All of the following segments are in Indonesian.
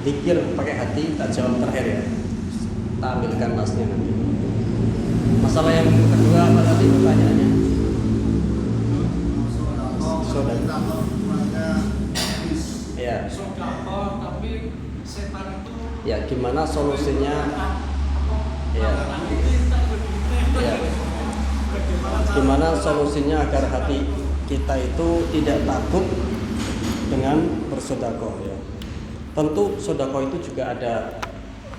Zikir pakai hati, tak jawab terakhir ya. Kita ambilkan nasnya nanti. Masalah yang kedua apa tadi pertanyaannya? Sedekah. Ya. Tapi setan itu. Ya, gimana solusinya? Ya. Ya. Gimana solusinya agar hati kita itu tidak takut dengan bersedekah ya. Tentu sedekah itu juga ada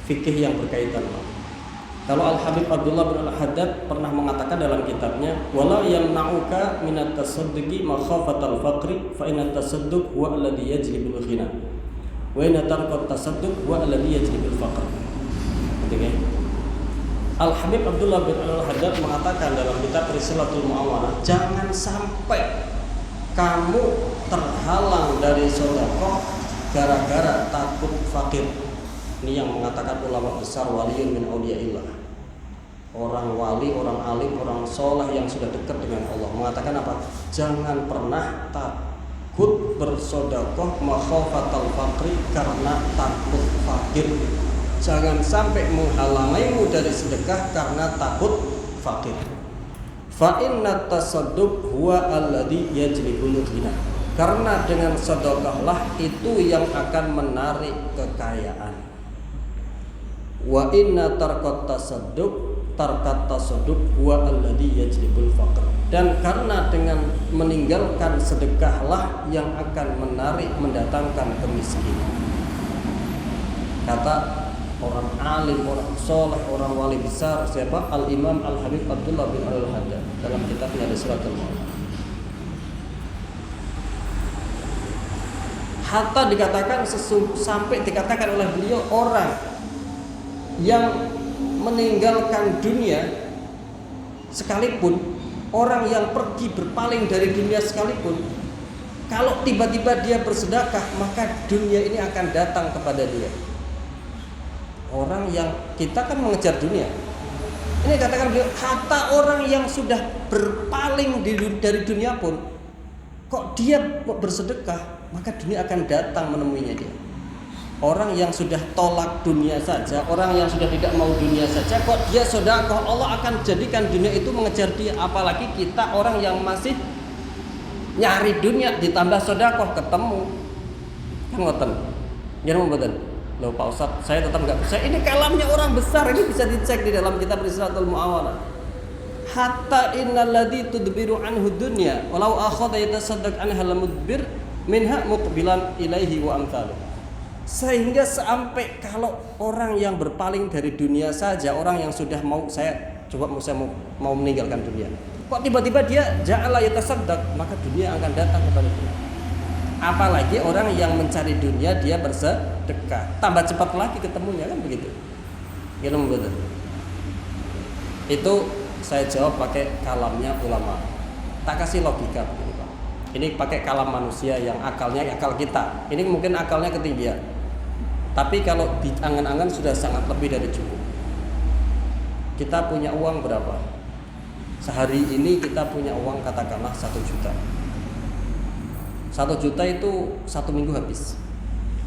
fikih yang berkaitan. Kalau Al-Habib Abdullah bin Al-Haddad pernah mengatakan dalam kitabnya, "Wala yamna'uka minat tasadduqi makhafatal faqri fa inat tasadduq huwa alladhi yajlibul ghina. Wa in taraka tasadduq huwa alladhi yajlibul faqr." Gitu ya. Al-Habib Abdullah bin Al-Haddad mengatakan dalam kitab Rislatul Mu'awanah, jangan sampai kamu terhalang dari sedekah gara-gara takut fakir. Ini yang mengatakan ulama besar waliyun min auliyaillah. Orang wali, orang alim, orang soleh yang sudah dekat dengan Allah mengatakan apa? Jangan pernah takut bersedekah makhafatal faqri karena takut fakir. Jangan sampai menghalangimu dari sedekah karena takut fakir. Fa inna tasadduq huwa alladhi yajlibul ghina. Karena dengan sedekahlah itu yang akan menarik kekayaan. Wa inna tarkat tasadduq huwa alladhi yajlibul faqr. Dan karena dengan meninggalkan sedekahlah yang akan menarik mendatangkan kemiskinan. Kata orang alim, orang soleh, orang wali besar siapa? Al-Imam Al-Habib Abdullah bin Al-Haddad dalam kitabnya Rislatul Mu'awanah. Hatta dikatakan sampai dikatakan oleh beliau orang yang meninggalkan dunia sekalipun, orang yang pergi berpaling dari dunia sekalipun, kalau tiba-tiba dia bersedekah maka dunia ini akan datang kepada dia. Orang yang kita kan mengejar dunia. Ini katakan beliau, hatta orang yang sudah berpaling dari dunia pun, kok dia bersedekah, maka dunia akan datang menemuinya dia. Orang yang sudah tolak dunia saja, orang yang sudah tidak mau dunia saja, kok dia sedekah, Allah akan jadikan dunia itu mengejar dia. Apalagi kita orang yang masih nyari dunia ditambah sedekah ketemu. Kan ngoten. Jangan mboten. Loh Pak Ustadz, saya tetap enggak percaya. Ini kalamnya orang besar, ini bisa dicek di dalam kitab Rislatul Mu'awanah. Hatta innal ladzi tudbiru anhu dunya walau akhadha yatasaddaq anha lamudbir minha muqbilan ilaihi wa amthaluh. Sehingga sampai kalau orang yang berpaling dari dunia saja, orang yang sudah mau mau meninggalkan dunia, kok tiba-tiba dia ja'ala yatasaddaq, maka dunia akan datang kepada dia. Apalagi orang yang mencari dunia dia bersedekah, tambah cepat lagi ketemunya, kan begitu. Gitu betul. Itu saya jawab pakai kalamnya ulama. Tak kasih logika begini Pak. Ini pakai kalam manusia yang akalnya akal kita. Ini mungkin akalnya ketinggian. Tapi kalau di angan-angan sudah sangat lebih dari cukup. Kita punya uang berapa? Sehari ini kita punya uang katakanlah 1 juta. 1 juta itu 1 minggu habis.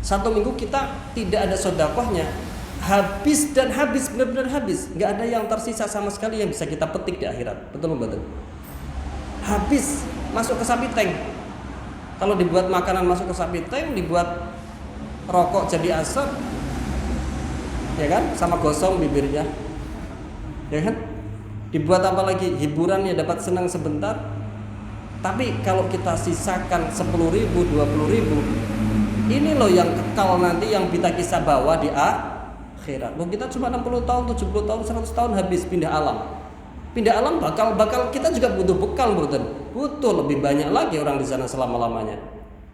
1 minggu kita tidak ada sedekahnya, habis dan habis, benar-benar habis. Nggak ada yang tersisa sama sekali yang bisa kita petik di akhirat. Betul betul. Habis, masuk ke sapi tank. Kalau dibuat makanan masuk ke sapi tank, dibuat rokok jadi asap, ya kan, sama gosong bibirnya, ya kan. Dibuat apa lagi? Hiburan ya, dapat senang sebentar. Tapi kalau kita sisakan 10.000, 20.000, ini loh yang kekal nanti, yang kita kisah bawa di akhirat. Loh kita cuma 60 tahun, 70 tahun, 100 tahun habis, pindah alam. Pindah alam bakal kita juga butuh bekal, butuh lebih banyak lagi orang di sana selama-lamanya.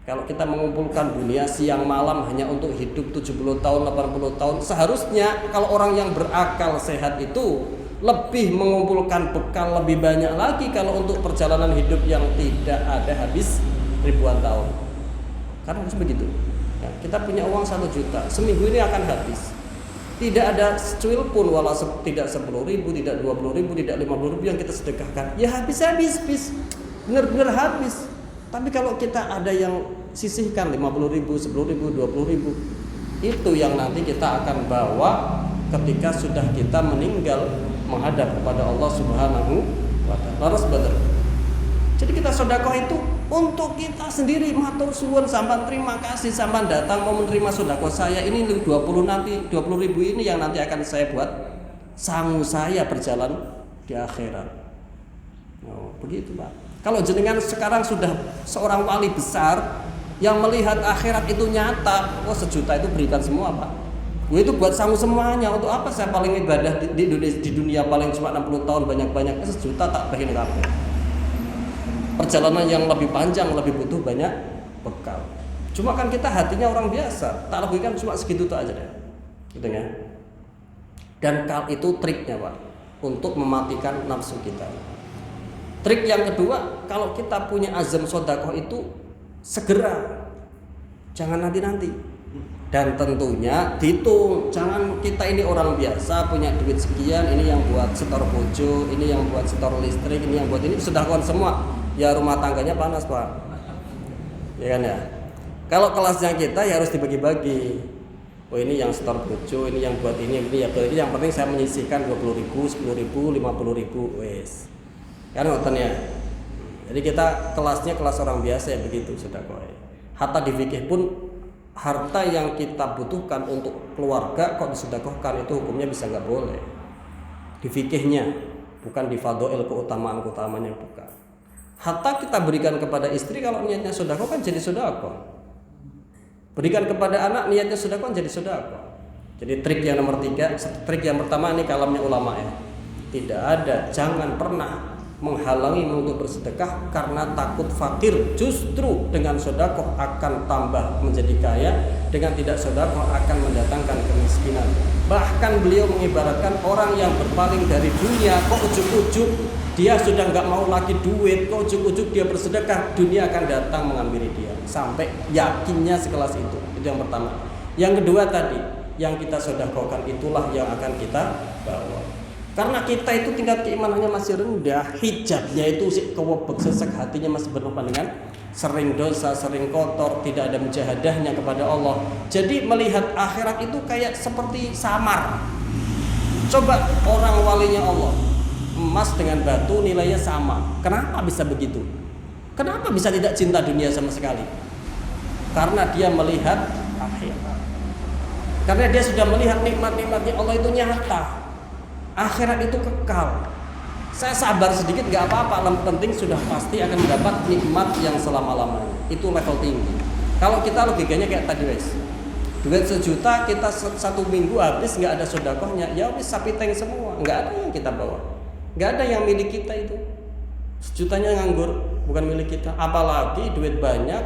Kalau kita mengumpulkan dunia siang malam hanya untuk hidup 70 tahun, 80 tahun, seharusnya kalau orang yang berakal sehat itu lebih mengumpulkan bekal lebih banyak lagi kalau untuk perjalanan hidup yang tidak ada habis ribuan tahun. Karena harus begitu. Ya, kita punya uang 1 juta, seminggu ini akan habis. Tidak ada secuil pun, walau tidak 10.000, tidak 20.000, tidak 50.000 yang kita sedekahkan. Ya habis, benar-benar habis. Tapi kalau kita ada yang sisihkan 50.000, 10.000, 20.000, Itu yang nanti kita akan bawa ketika sudah kita meninggal menghadap kepada Allah Subhanahu wa taala. Jadi kita sedekah itu untuk kita sendiri, matur suwun sampean, terima kasih sampean datang mau menerima sedekah saya ini 20 ribu ini yang nanti akan saya buat sangu saya berjalan di akhirat. Oh, begitu Pak. Kalau jenengan sekarang sudah seorang wali besar yang melihat akhirat itu nyata, oh 1 juta itu berikan semua Pak. Itu buat sangu semuanya. Untuk apa saya paling ibadah di dunia paling cuma 60 tahun banyak-banyak 1 juta tak bagiin kabeh. Perjalanan yang lebih panjang lebih butuh banyak bekal. Cuma kan kita hatinya orang biasa, tak logika cuma segitu tuh aja deh. Gitu ya. Dan itu triknya Pak untuk mematikan nafsu kita. Trik yang kedua, kalau kita punya azam sedekah itu segera, jangan nanti-nanti. Dan tentunya dihitung, jangan kita ini orang biasa punya duit sekian, ini yang buat setor bojo, ini yang buat setor listrik, ini yang buat ini sedekah semua. Ya rumah tangganya panas Pak. Ya kan ya. Kalau kelasnya kita ya harus dibagi-bagi. Oh ini yang setor bojo, ini yang buat ini ya buat ini. Yang penting saya menyisihkan 20.000, 10.000, 50.000, wes. Kan ngoten ya. Jadi kita kelasnya kelas orang biasa ya begitu sedekah. Hatta di fikih pun harta yang kita butuhkan untuk keluarga kok disedekahkan itu hukumnya bisa nggak boleh. Di fikihnya, bukan di fadhail keutamaan-keutamaannya bukan. Hatta kita berikan kepada istri kalau niatnya sedekah kan jadi sedekah. Berikan kepada anak niatnya sedekah jadi sedekah. Jadi trik yang nomor 3, trik yang pertama ini kalamnya ulama ya. Tidak ada, jangan pernah menghalangi untuk bersedekah karena takut fakir. Justru dengan sedekah akan tambah menjadi kaya, dengan tidak sedekah akan mendatangkan kemiskinan. Bahkan beliau mengibaratkan orang yang berpaling dari dunia kok ujuk-ujuk dia sudah nggak mau lagi duit, kok ujuk-ujuk dia bersedekah, dunia akan datang mengambil dia. Sampai yakinnya sekelas itu. Itu yang pertama. Yang kedua tadi, yang kita sedekahkan itulah yang akan kita bawa. Karena kita itu tingkat keimanannya masih rendah, hijabnya itu kewebek sesek, hatinya masih penuh dengan sering dosa, sering kotor, tidak ada mujahadahnya kepada Allah. Jadi melihat akhirat itu kayak seperti samar. Coba orang walinya Allah, emas dengan batu nilainya sama. Kenapa bisa begitu? Kenapa bisa tidak cinta dunia sama sekali? Karena dia melihat akhirat. Karena dia sudah melihat nikmat-nikmatnya Allah itu nyata. Akhirat itu kekal. Saya sabar sedikit gak apa-apa, yang penting sudah pasti akan mendapat nikmat yang selama-lamanya. Itu level tinggi. Kalau kita logikanya kayak tadi wes, duit 1 juta kita 1 minggu habis gak ada sedekahnya, ya wis sapi tank semua, gak ada yang kita bawa, gak ada yang milik kita itu. 1 jutanya nganggur, bukan milik kita. Apalagi duit banyak,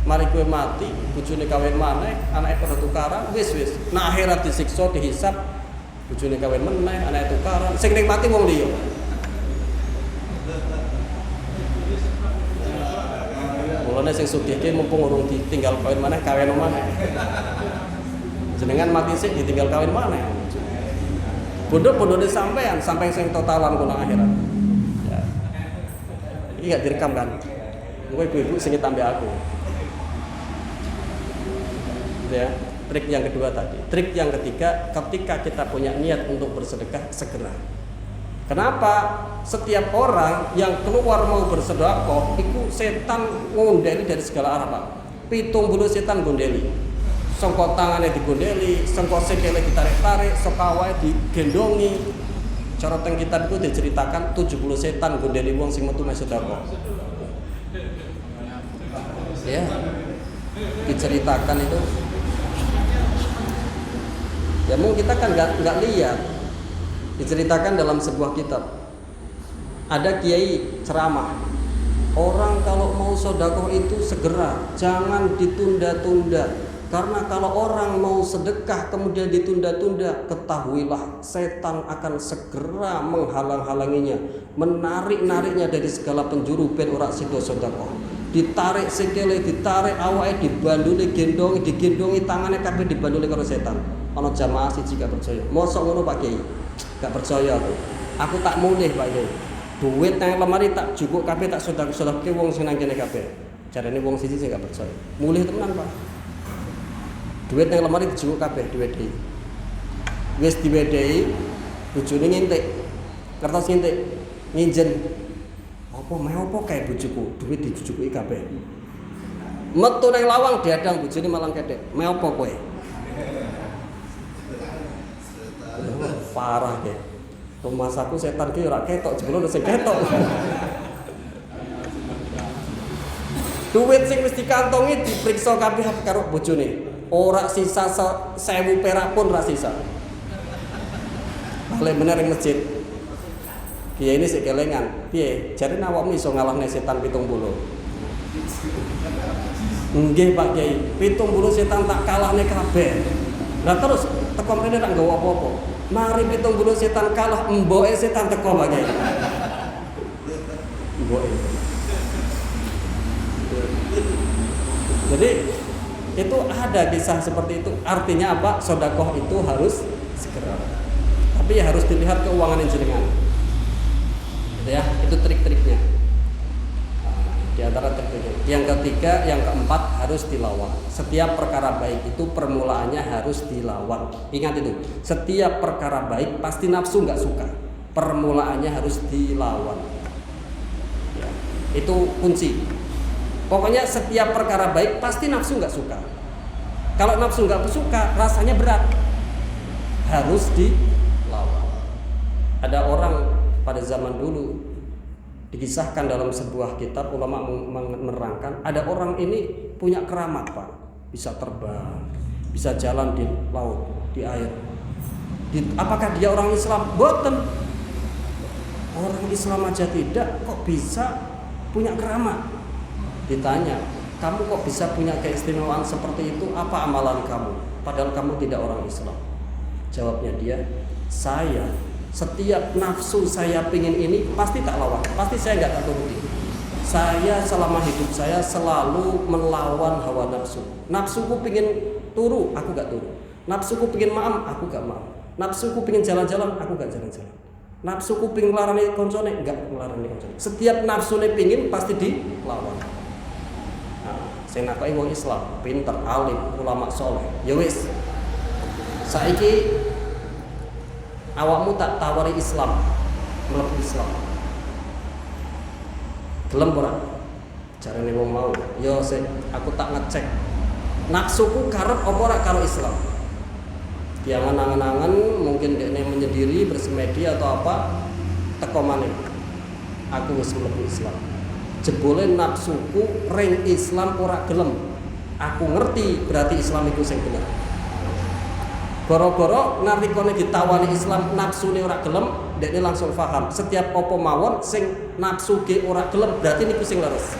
mari gue mati, bojone kawin maneh, anake pada tukaran, wis. Nah akhirat disiksa, dihisab, bojone kawin meneh, anake tukaran, sing nikmati wong liya. Mulane sing sugih ki mumpung urung ditinggal kawin maneh, kawin maneh. Jenengan mati sik ditinggal kawin maneh. Bodoh-bodohne sampean, sampai sing totalan kono akhirat. Ya. Iki gak direkam kan? Kowe ibu-ibu sing tambah aku. Ya. Trik yang kedua tadi. Trik yang ketiga, ketika kita punya niat untuk bersedekah, segera. Kenapa? Setiap orang yang keluar mau bersedekah, itu setan ngondeli dari segala arah, Pak. 70 setan gondeli. Sangka tangane digondeli, sangka sikile ditarik-tarik, sangka awake digendongi. Cara teng kitab itu diceritakan 70 setan gondeli wong sing metu sedekah. Ya. Diceritakan itu. Ya mungkin kita kan nggak lihat. Diceritakan dalam sebuah kitab. Ada kiai ceramah. Orang kalau mau sedekah itu segera, jangan ditunda-tunda. Karena kalau orang mau sedekah kemudian ditunda-tunda, ketahuilah setan akan segera menghalang-halanginya, menarik-nariknya dari segala penjuru ben ora sida sedekah. Ditarik sikile, ditarik awake, dibanduli gendongi, digendongi tangane kabeh dibanduli karo setan. Ana jamaah siji gak percaya. Mosok ngono Pak Kiai? Gak percaya aku. Aku tak mulih Pak Kiai. Duit nang lemari tak jukuk kabeh, tak sedekah-sedekahke wong sing nang kene kabeh. Jarane wong siji sing gak percaya. Mulih temenan Pak. Duit nang lemari dijukuk kabeh diwedehi. Wis diwedehi, bojone ngintik. Kertas ngintik, nginjen. Apa meh apa kae bojoku, duit dijujuki kabeh. Metu nang lawang diadang bojone malang kedek. Meh apa kowe? Parah ke. Rumah saku setan ki ora ketok, jebule sing ketok. Duit sing wis dikantongi dipriksa kabeh karo bojone. Ora sisa 1000 perak pun ora sisa. Balik bener ing masjid. Kiai ini sik kelengan. Piye? Jarene awakmu iso ngalahne setan 70. Nggih Pak Kiai, 70 setan tak kalahne kabeh. Lah terus teko mrene tak nggawa apa-apa. Mari 70 setan kalah, mboke setan teko Pak Kiai. Mboke. Jadi itu ada kisah seperti itu. Artinya apa? Sedekah itu harus segera. Tapi ya harus dilihat keuangan jenengan. Gitu ya, itu trik-triknya. Di antara trik-triknya. Yang ketiga, yang keempat harus dilawan. Setiap perkara baik itu permulaannya harus dilawan. Ingat itu. Setiap perkara baik pasti nafsu nggak suka. Permulaannya harus dilawan. Ya, itu kunci. Pokoknya setiap perkara baik pasti nafsu nggak suka. Kalau nafsu nggak suka, rasanya berat. Harus dilawan. Ada orang pada zaman dulu dikisahkan dalam sebuah kitab, ulama menerangkan ada orang ini punya keramat Pak, bisa terbang, bisa jalan di laut, di air. Apakah dia orang Islam? Boten. Orang Islam aja tidak, kok bisa punya keramat? Ditanya, kamu kok bisa punya keistimewaan seperti itu? Apa amalan kamu? Padahal kamu tidak orang Islam. Jawabnya dia, saya setiap nafsu saya pingin ini pasti tak lawan, pasti saya nggak turuti. Saya selama hidup saya selalu melawan hawa nafsu. Nafsuku pingin turu, aku nggak turu. Nafsuku pingin maaf, aku nggak maaf. Nafsuku pingin jalan-jalan, aku nggak jalan-jalan. Nafsuku pingin melarani koncone, nggak melarani koncone. Setiap nafsune pingin pasti dilawan. Sing nakoki wong Islam, pinter, alim, ulama soleh. Ya wis. Saiki awakmu tak tawari Islam, mlebu Islam. Gelem ora? Jarane wong mau. Ya sik, aku tak ngecek. Nafsuku karep apa ora karo Islam? Jangan angen-angen mungkin dekne menyendiri, bersemedi atau apa, teko maneh. Aku wis mlebu Islam. Jebule nafsuku ring Islam ora gelem. Aku ngerti berarti Islam itu sing bener. Goro-goro nalikane ditawani Islam nafsune ora gelem, dekne langsung paham. Setiap apa mawon sing nafsu ge ora gelem berarti niku sing leres.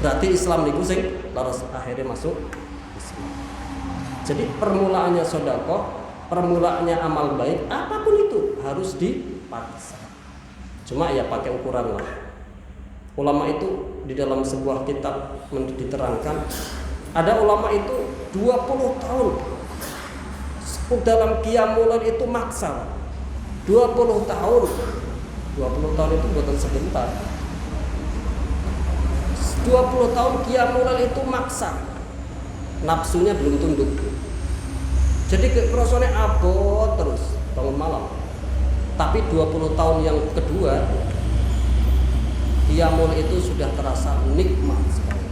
Berarti Islam niku sing leres, akhirnya masuk Islam. Jadi permulaannya sedekah, permulaannya amal baik, apapun itu harus dipaksa. Cuma ya pakai ukuran lah. Ulama itu di dalam sebuah kitab diterangkan ada ulama itu 20 tahun dalam qiyamul lail itu maksa. 20 tahun. 20 tahun itu bukan sebentar. 20 tahun qiyamul lail itu maksa. Nafsunya belum tunduk. Jadi kerasane abot terus bangun malam. Tapi 20 tahun yang kedua qiyamul itu sudah terasa nikmat sekali.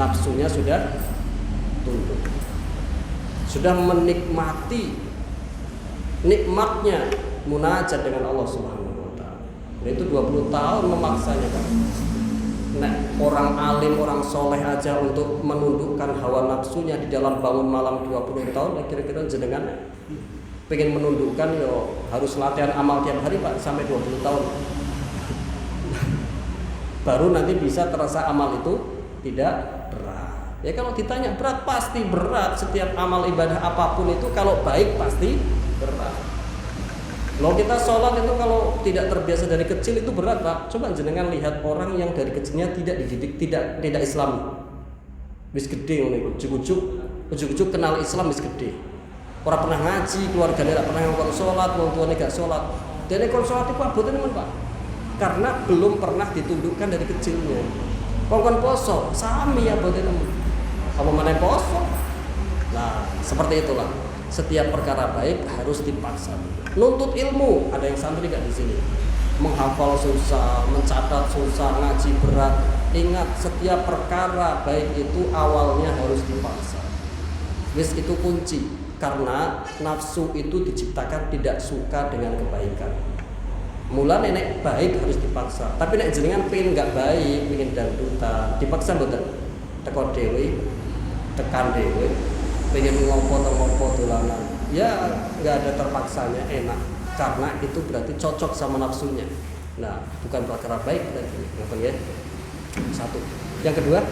Nafsunya sudah tunduk. Sudah menikmati nikmatnya munajat dengan Allah Subhanahu wa taala. Nah, itu 20 tahun memaksanya kan. Nah, orang alim, orang soleh aja untuk menundukkan hawa nafsunya di dalam bangun malam 20 tahun, kira-kira jenengan pengen menundukkan yo harus latihan amal tiap hari Pak sampai 20 tahun. Baru nanti bisa terasa amal itu tidak berat. Ya kalau ditanya berat pasti berat. Setiap amal ibadah apapun itu kalau baik pasti berat. Kalau kita sholat itu kalau tidak terbiasa dari kecil itu berat Pak. Coba jenengan lihat orang yang dari kecilnya tidak dididik tidak Islam. Wis gede ngono iku. Ujuk-ujuk kenal Islam wis gede. Orang pernah ngaji, keluarganya tidak pernah ngomong sholat, orang tuanya gak sholat. Dan kalau sholat itu apa teman Pak? Karena belum pernah ditundukkan dari kecilnya. Kongkon poso, sami ya boten. Apa mana poso? Nah, seperti itulah. Setiap perkara baik harus dipaksa. Nuntut ilmu, ada yang santri nggak di sini? Menghafal susah, mencatat susah, ngaji berat. Ingat, setiap perkara baik itu awalnya harus dipaksa. Wis itu kunci, karena nafsu itu diciptakan tidak suka dengan kebaikan. Mula nenek baik harus dipaksa, tapi nek jenengan pengen nggak baik, pengen dangdutan, dipaksa mboten? Teko dewe, tekan dewe, pengen ngopo dolanan, ya nggak ada terpaksanya, enak, karena itu berarti cocok sama nafsunya. Nah, bukan perkara baik berarti, ngerti ya? Satu. Yang kedua,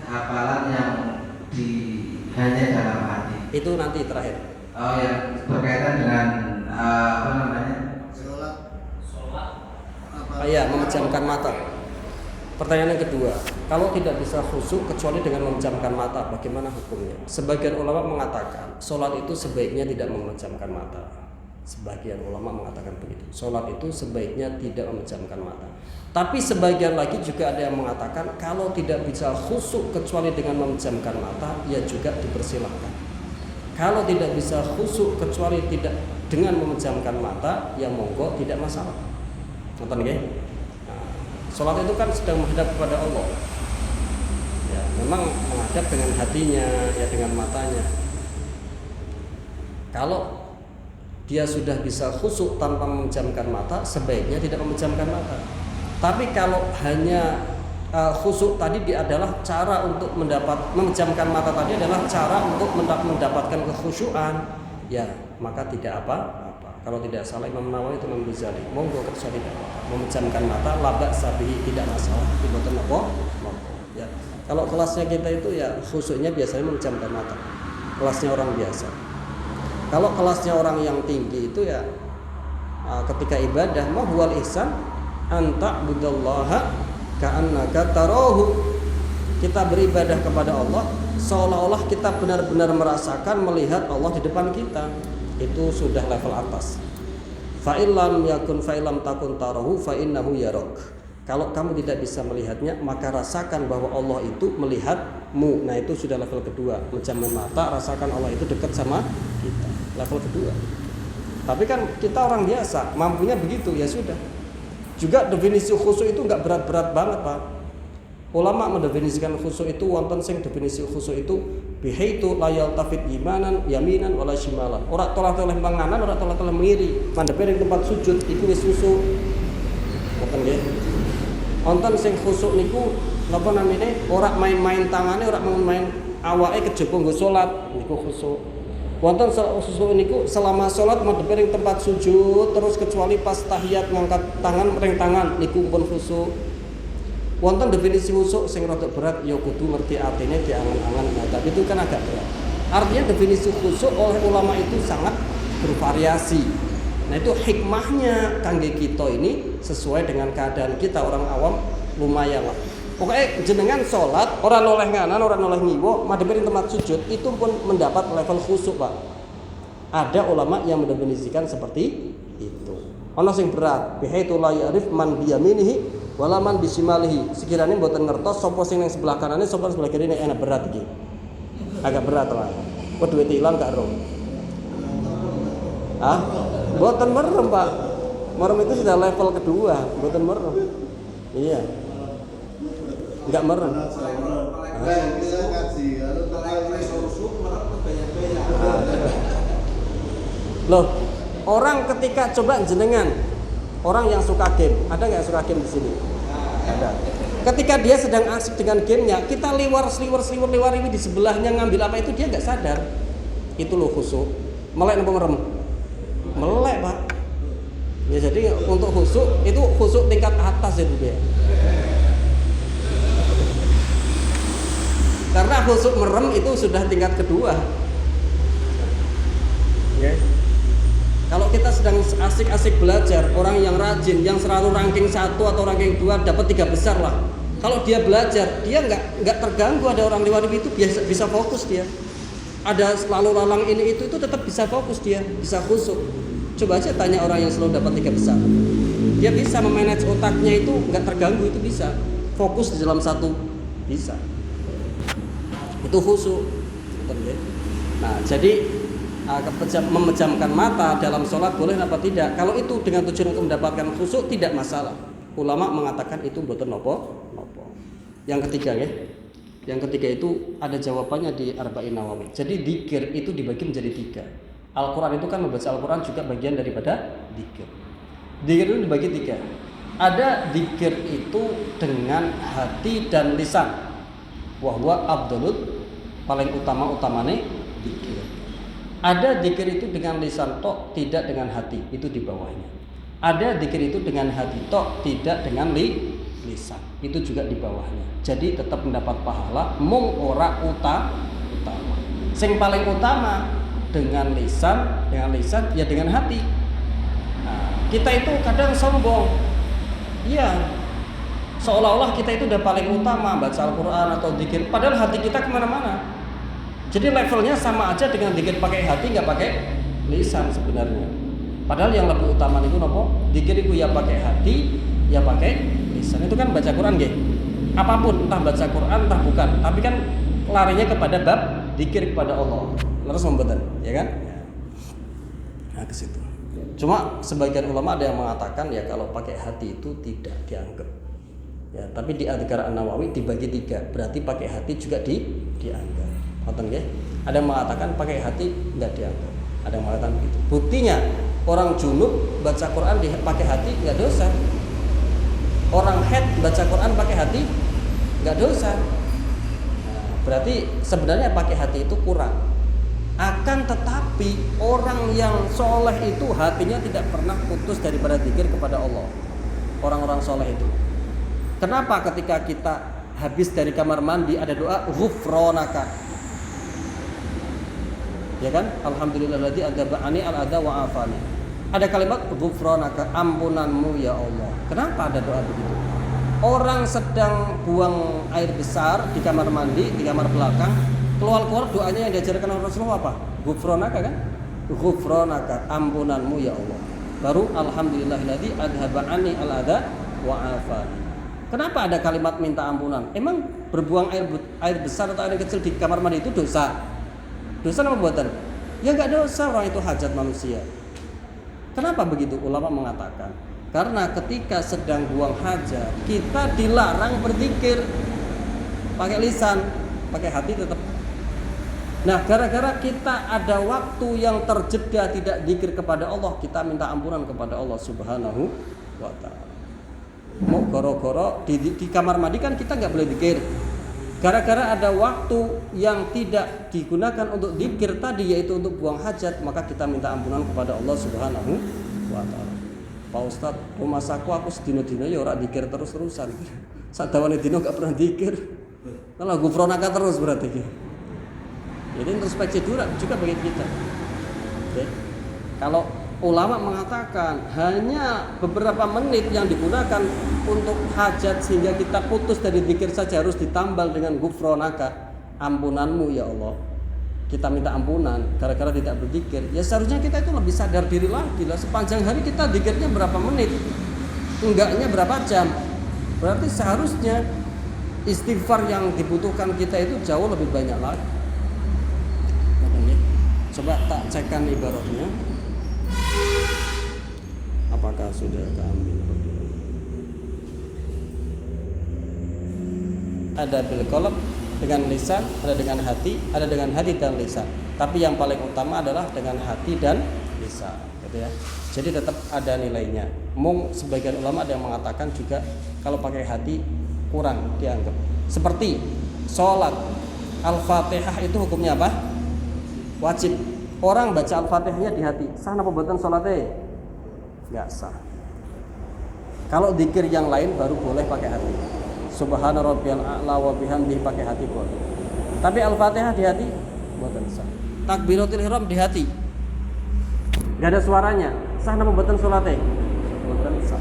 hafalan yang hanya dalam hati. itu nanti terakhir. Oh ya, berkaitan dengan apa namanya? Iya, memejamkan mata. Pertanyaan yang kedua, kalau tidak bisa khusyuk kecuali dengan memejamkan mata, bagaimana hukumnya? Sebagian ulama mengatakan sholat itu sebaiknya tidak memejamkan mata. Sebagian ulama mengatakan begitu. Sholat itu sebaiknya tidak memejamkan mata. Tapi sebagian lagi juga ada yang mengatakan kalau tidak bisa khusyuk kecuali dengan memejamkan mata, ya juga dipersilahkan. Kalau tidak bisa khusyuk kecuali tidak dengan memejamkan mata, ya monggo, tidak masalah. Nonton nggih? Sholat itu kan sedang menghadap kepada Allah. Ya, memang menghadap dengan hatinya, ya dengan matanya. Kalau dia sudah bisa khusyuk tanpa memejamkan mata, sebaiknya tidak memejamkan mata. Tapi kalau hanya khusyuk tadi adalah cara untuk memejamkan mata tadi adalah cara untuk mendapatkan kekhusyuan, ya maka tidak apa-apa. Kalau tidak salah Imam Nawawi itu Imam Ghazali, monggo kerja tidak memejamkan mata, labak sabihi, tidak masalah. Diboten apa? Ya. Kalau kelasnya kita itu ya khusyuknya biasanya memejamkan mata. Kelasnya orang biasa. Kalau kelasnya orang yang tinggi itu ya ketika ibadah mau huwal ihsan anta budallaha ka'annaka tarahu. Kita beribadah kepada Allah seolah-olah kita benar-benar merasakan melihat Allah di depan kita. Itu sudah level atas. Fa illam yakun fa illam takun tarahu fa innahu yarak. Kalau kamu tidak bisa melihatnya, maka rasakan bahwa Allah itu melihatmu. Nah, itu sudah level kedua. Memejamkan mata, rasakan Allah itu dekat sama kita. Level kedua. Tapi kan kita orang biasa, mampunya begitu, ya sudah. Juga definisi khusyuk itu enggak berat-berat banget, Pak. Ulama mendefinisikan khusyuk itu wonten sing definisi khusyuk itu bihaitu la yaltafit yaminan wala shimalan. Ora tolak-tolak panganan, ora tolak-tolak mengiri. Mandhepe ning tempat sujud iku wis khusyuk. Ngoten nggih. Wonten sing khusyuk niku napa namine ora main-main tangane, ora main awake kejaba nggo salat, niku khusyuk. Wonten khusyuk niku selama salat mandhepe ning tempat sujud terus kecuali pas tahiyat ngangkat tangan ring tangan niku pun khusyuk. Wonten definisi khusyuk sing rada berat ya kudu ngerti artine diangan-angan, nah, tapi itu kan agak berat. Artinya definisi khusyuk oleh ulama itu sangat bervariasi. Nah, itu hikmahnya kangge kita ini sesuai dengan keadaan kita orang awam lumayan lah. Pokoknya jenengan sholat orang noleh nganan, orang noleh ngiwo, madhepe tempat sujud itu pun mendapat level khusyuk, Pak. Ada ulama yang mendefinisikan seperti itu. Ana sing berat, bihaitu la ya'rif man biyaminihi walaman bisimalihi. Sekiranya mboten ngertos sapa sing ning sebelah kanane sapa sebelah kiri enak berat iki. Agak berat lah. Kok duit ilang gak ro. Ah, mboten merem, Pak. Merem itu sudah level kedua, mboten merem. Iya. Enggak merem. Loh, orang ketika coba jenengan orang yang suka game, ada nggak suka game di sini? Ada. Ketika dia sedang asik dengan gamenya, kita liwar ini di sebelahnya ngambil apa itu dia nggak sadar. Itu loh khusyuk. Melek apa merem? Melek, Pak. Ya jadi untuk khusyuk itu khusyuk tingkat atas itu dia. Karena khusyuk merem itu sudah tingkat kedua. Okay. Kalau kita sedang asik-asik belajar, orang yang rajin, yang selalu ranking 1 atau ranking 2 dapat 3 besar lah. Kalau dia belajar, dia nggak terganggu ada orang lewat itu, bisa fokus dia. Ada lalu lalang ini itu tetap bisa fokus dia, bisa khusyuk. Coba aja tanya orang yang selalu dapat 3 besar. Dia bisa memanage otaknya itu nggak terganggu, itu bisa. fokus di dalam satu bisa. Itu khusyuk. Nah, jadi memejamkan mata dalam sholat boleh apa tidak? Kalau itu dengan tujuan untuk mendapatkan khusyuk tidak masalah. Ulama mengatakan itu boten nopo. Yang ketiga ya. Yang ketiga itu ada jawabannya di Arba'in Nawawi. Jadi dzikir itu dibagi menjadi 3. Al-Quran itu kan membaca Al-Quran juga bagian daripada dzikir. Dzikir itu dibagi 3. Ada dzikir itu dengan hati dan lisan. Wahwa abdulut paling utamane dzikir. Ada dzikir itu dengan lisan tok, tidak dengan hati, itu di bawahnya. Ada dzikir itu dengan hati tok, tidak dengan lisan, itu juga di bawahnya. Jadi tetap mendapat pahala mung ora utama. Sing paling utama dengan lisan ya dengan hati. Nah, kita itu kadang sombong. Iya. Seolah-olah kita itu udah paling utama baca Al-Quran atau dzikir, padahal hati kita kemana-mana. Jadi levelnya sama aja dengan dzikir pakai hati nggak pakai lisan sebenarnya. Padahal yang lebih utama itu nopo? Dzikir itu ya pakai hati, ya pakai lisan. Itu kan baca Quran nggih. Apapun, entah baca Quran entah bukan, tapi kan larinya kepada bab dzikir kepada Allah. Terus membetul, ya kan? Nah, ke situ. Cuma sebagian ulama ada yang mengatakan ya kalau pakai hati itu tidak dianggap. Ya, tapi di Adhkar An-Nawawi dibagi 3, berarti pakai hati juga dianggap. Nonton ya? Ada yang mengatakan pakai hati enggak dianggap. Ada yang mengatakan begitu. Buktinya orang junub baca Quran pakai hati enggak dosa. Orang haid baca Quran pakai hati enggak dosa. Nah, berarti sebenarnya pakai hati itu kurang. Akan tetapi orang yang soleh itu hatinya tidak pernah putus daripada zikir kepada Allah. Orang-orang soleh itu. Kenapa ketika kita habis dari kamar mandi ada doa ghufranaka? Ya kan? Alhamdulillahilladzi adzabani al-adza wa afani. Ada kalimat ghufranaka, ampunanmu ya Allah. Kenapa ada doa begitu? Orang sedang buang air besar di kamar mandi, di kamar belakang, keluar doanya yang diajarkan oleh Rasulullah apa? Ghufranaka kan? Ghufranaka, ampunanmu ya Allah. Baru alhamdulillahilladzi adzabani al-adza wa afani. Kenapa ada kalimat minta ampunan? Emang berbuang air besar atau air kecil di kamar mandi itu dosa? Dosa apa buatan? Ya enggak dosa, orang itu hajat manusia. Kenapa begitu? Ulama mengatakan karena ketika sedang buang hajat kita dilarang berzikir pakai lisan, pakai hati tetap. Nah, gara-gara kita ada waktu yang terjeda tidak zikir kepada Allah, kita minta ampunan kepada Allah Subhanahu wa ta'ala. Mau goro-goro di kamar mandi kan kita nggak boleh zikir. Gara-gara ada waktu yang tidak digunakan untuk zikir tadi, yaitu untuk buang hajat, maka kita minta ampunan kepada Allah Subhanahu wa ta'ala. Pak Ustadz, rumah aku sedino-dino ya ora zikir terus-terusan. Sadawane dino gak pernah zikir. Kalau ghufranaka terus berarti. Jadi introspeksi juga bagi kita. Oke. Kalau ulama mengatakan hanya beberapa menit yang digunakan untuk hajat sehingga kita putus dari zikir saja harus ditambal dengan ghufranaka, ampunanmu ya Allah. Kita minta ampunan gara-gara tidak berzikir. Ya seharusnya kita itu lebih sadar diri lagi lah. Sepanjang hari kita zikirnya berapa menit? Enggaknya berapa jam? Berarti seharusnya istighfar yang dibutuhkan kita itu jauh lebih banyak lagi. Coba tak cekkan ibaratnya. Apakah sudah keambil? Ada bil qalb dengan lisan, ada dengan hati, ada dengan hati dan lisan. Tapi yang paling utama adalah dengan hati dan lisan, gitu ya. Jadi tetap ada nilainya. Mung sebagian ulama ada yang mengatakan juga kalau pakai hati kurang dianggap. Seperti sholat Al-Fatihah itu hukumnya apa? Wajib. Orang baca Al-Fatihahnya di hati. Sah apa mboten sholatnya? Enggak sah. Kalau zikir yang lain baru boleh pakai hati. Subhana rabbiyal a'la wa bihamdihi pakai hati boleh. Tapi Al-Fatihah di hati mboten sah. Takbiratul ihram di hati. Enggak ada suaranya. Sah apa mboten sholatnya? Mboten sah.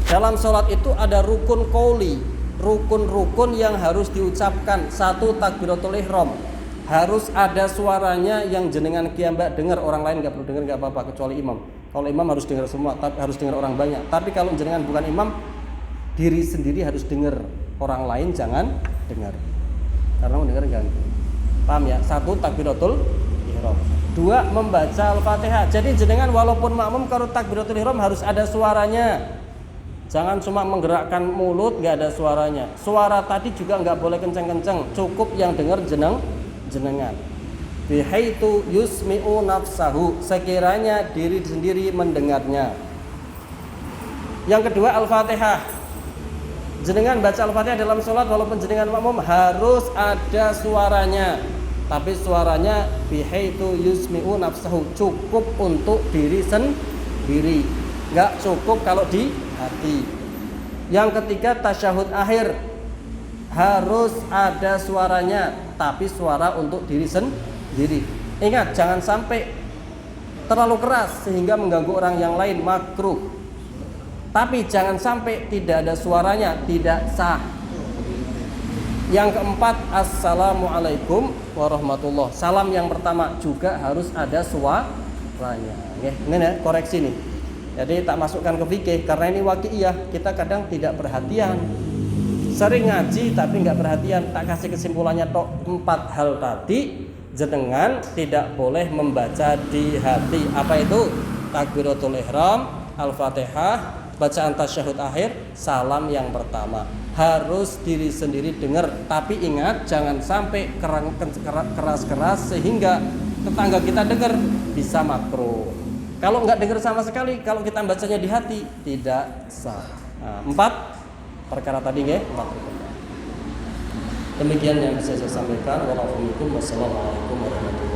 Dalam sholat itu ada rukun qauli, rukun-rukun yang harus diucapkan. Satu, takbiratul ihram. Harus ada suaranya yang jenengan kiambak dengar, orang lain enggak perlu dengar, enggak apa-apa kecuali imam. Kalau imam harus dengar semua, tapi harus dengar orang banyak. Tapi kalau jenengan bukan imam, diri sendiri harus dengar. orang lain jangan dengar. Karena mendengar ganggu. Paham ya? 1 takbiratul ihram. 2 membaca Al-Fatihah. Jadi jenengan walaupun makmum kalau takbiratul ihram harus ada suaranya. Jangan cuma menggerakkan mulut nggak ada suaranya. Suara tadi juga nggak boleh kencang-kencang. Cukup yang dengar jenengan. Bihaitu yusmi'u nafsahu, sekiranya diri sendiri mendengarnya. Yang kedua Al-Fatihah. Jenengan baca Al-Fatihah dalam sholat walaupun jenengan makmum harus ada suaranya. Tapi suaranya bihaitu yusmi'u nafsahu, cukup untuk diri sendiri. Enggak cukup kalau di hati. Yang ketiga tasyahud akhir. Harus ada suaranya, tapi suara untuk diri sendiri. Ingat jangan sampai terlalu keras sehingga mengganggu orang yang lain, makruh. Tapi jangan sampai tidak ada suaranya, tidak sah. Yang keempat, assalamualaikum warahmatullah. Salam yang pertama juga harus ada suaranya. Ini ya, koreksi nih. Jadi tak masukkan ke fikih karena ini waqi'iyah. Kita kadang tidak perhatian. Sering ngaji tapi nggak perhatian. Tak kasih kesimpulannya tok 4 hal tadi. Jenengan tidak boleh membaca di hati. Apa itu? Takbiratul ihram, Al-Fatihah, bacaan tasyahud akhir, salam yang pertama. Harus diri sendiri dengar, tapi ingat jangan sampai keras-keras sehingga tetangga kita dengar, bisa makruh. Kalau nggak dengar sama sekali, kalau kita bacanya di hati tidak sah. 4 perkara tadi nggih, 4 perkara. Demikian yang bisa saya sampaikan. Wassalamualaikum warahmatullahi wabarakatuh.